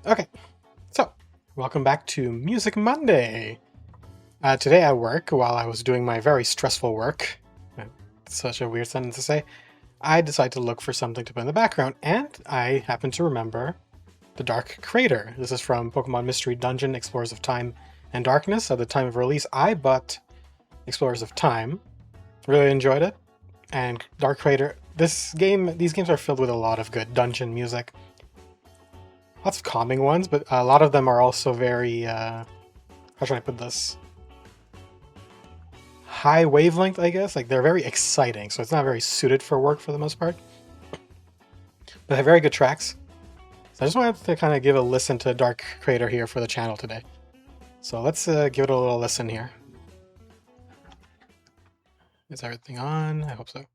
Okay, so welcome back to Music Monday. Today at work, while I was doing my very stressful work, such a weird sentence to say, I decided to look for something to put in the background, and I happened to remember the Dark Crater. This is from Pokemon Mystery Dungeon Explorers of Time and Darkness. At the time of release, I bought Explorers of Time, really enjoyed it, and Dark Crater. These games are filled with a lot of good dungeon music. Lots of calming ones, but a lot of them are also very, how should I put this? High wavelength, I guess. Like, they're very exciting, so it's not very suited for work for the most part. But they have very good tracks. So I just wanted to kind of give a listen to Dark Crater here for the channel today. So let's give it a little listen here. Is everything on? I hope so.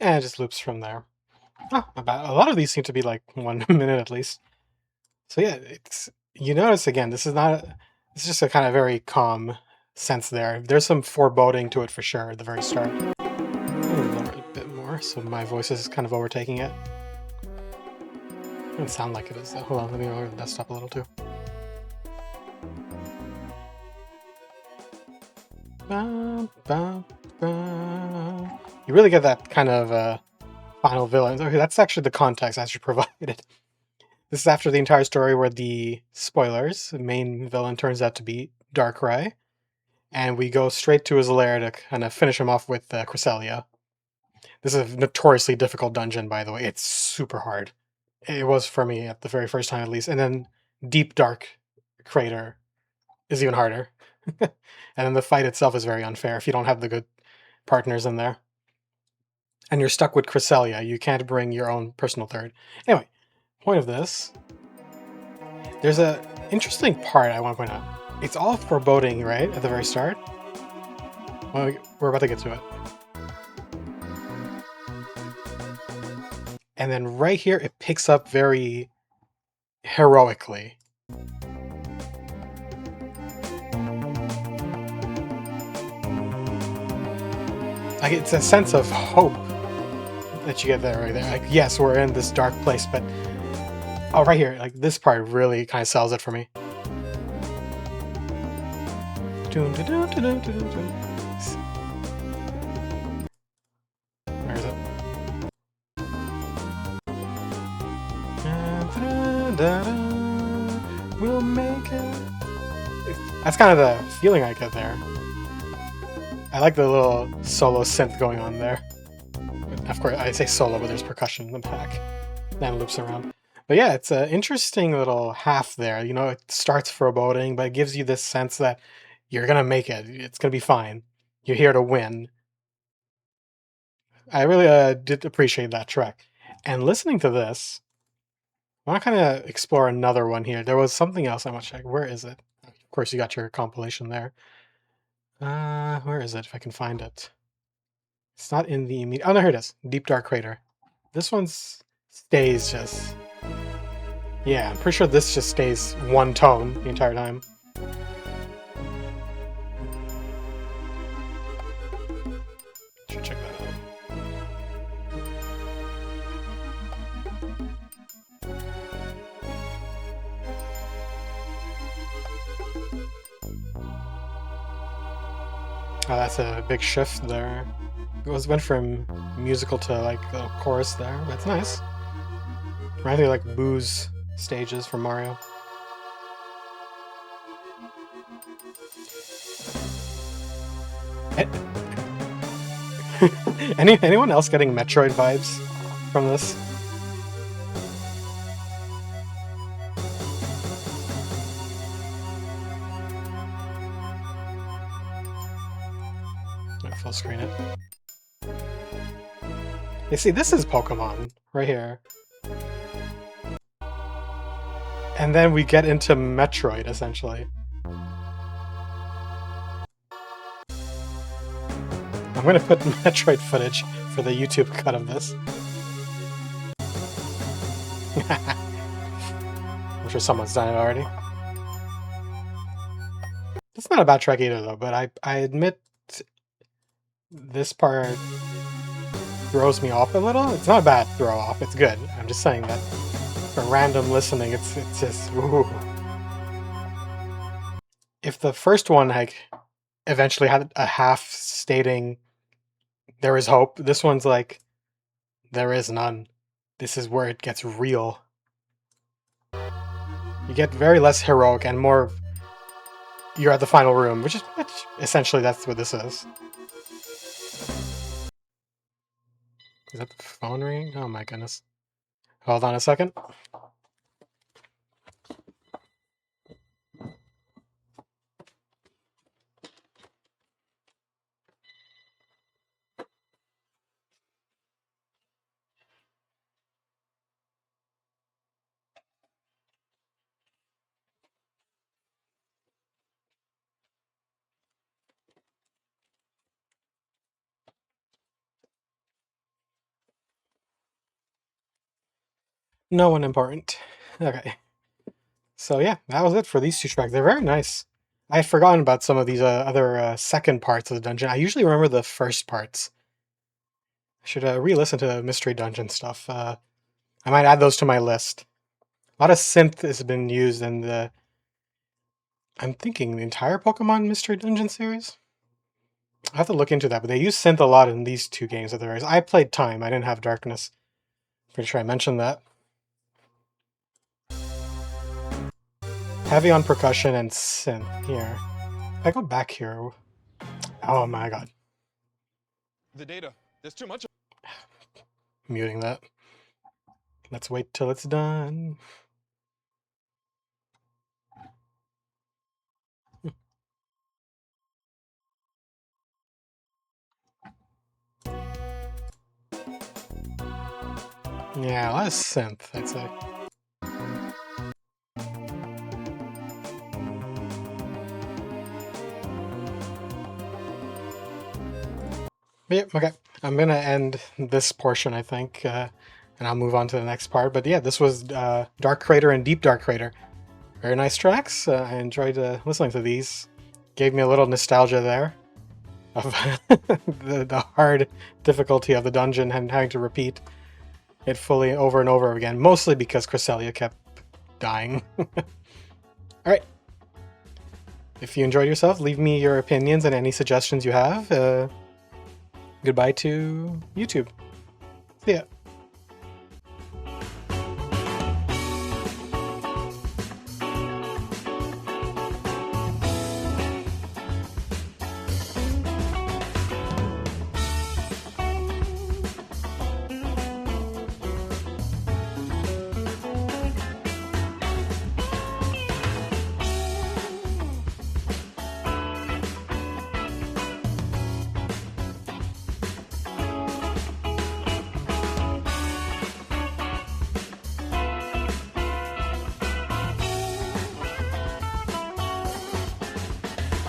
And it just loops from there. Oh, a lot of these seem to be like 1 minute at least. So yeah, you notice again, this is just a kind of very calm sense there. There's some foreboding to it for sure at the very start. Lower it a bit more so my voice is kind of overtaking it. Doesn't sound like it is though. Hold on, let me lower the desktop a little too. You really get that kind of final villain. Okay, that's actually the context I should provided. This is after the entire story where the spoilers, the main villain turns out to be Darkrai, and we go straight to his lair to kind of finish him off with Cresselia. This is a notoriously difficult dungeon, by the way. It's super hard. It was for me at the very first time, at least. And then Deep Dark Crater is even harder. And then the fight itself is very unfair if you don't have the good partners in there. And you're stuck with Cresselia. You can't bring your own personal third. Anyway, point of this, there's a interesting part I want to point out. It's all foreboding, right, at the very start? Well, we're about to get to it. And then right here, it picks up very heroically. Like, it's a sense of hope that you get there right there. Like, yes, we're in this dark place, but oh, right here, like this part really kind of sells it for me. Where is it? We'll make it. That's kind of the feeling I get there. I like the little solo synth going on there. Of course, I say solo, but there's percussion in the back. Then it loops around. But yeah, it's an interesting little half there. You know, it starts foreboding, but it gives you this sense that you're going to make it. It's going to be fine. You're here to win. I really did appreciate that track. And listening to this, I want to kind of explore another one here. There was something else I want to check. Where is it? Of course, you got your compilation there. Where is it, if I can find it? It's not in the immediate... Oh, no, here it is. Deep Dark Crater. This one stays just... Yeah, I'm pretty sure this just stays one tone the entire time. Should check that out. Oh, that's a big shift there. Went from musical to like a chorus there, but it's nice. Reminds me of like Boo's stages from Mario. Anyone else getting Metroid vibes from this? I'll full screen it. You see, this is Pokemon right here. And then we get into Metroid, essentially. I'm gonna put Metroid footage for the YouTube cut of this. I'm sure someone's done it already. It's not a bad track either, though, but I admit this part throws me off a little. It's not a bad throw off, it's good. I'm just saying that for random listening, it's just, ooh. If the first one like eventually had a half stating there is hope, this one's like there is none. This is where it gets real. You get very less heroic and more you're at the final room, which essentially that's what this is. Is that the phone ringing? Oh my goodness. Hold on a second. No one important. Okay. So yeah, that was it for these two tracks. They're very nice. I had forgotten about some of these other second parts of the dungeon. I usually remember the first parts. I should re-listen to Mystery Dungeon stuff. I might add those to my list. A lot of synth has been used in the... I'm thinking the entire Pokemon Mystery Dungeon series? I have to look into that, but they use synth a lot in these two games of theirs. I played Time, I didn't have Darkness. Pretty sure I mentioned that. Heavy on percussion and synth here. If I go back here... Oh my god. The data. There's too much. Muting that. Let's wait till it's done. Yeah, a lot of synth, I'd say. But yeah, okay. I'm gonna end this portion, I think, and I'll move on to the next part. But yeah, this was Dark Crater and Deep Dark Crater. Very nice tracks. I enjoyed listening to these. Gave me a little nostalgia there of the hard difficulty of the dungeon and having to repeat it fully over and over again, mostly because Cresselia kept dying. Alright. If you enjoyed yourself, leave me your opinions and any suggestions you have. Goodbye to YouTube. See ya.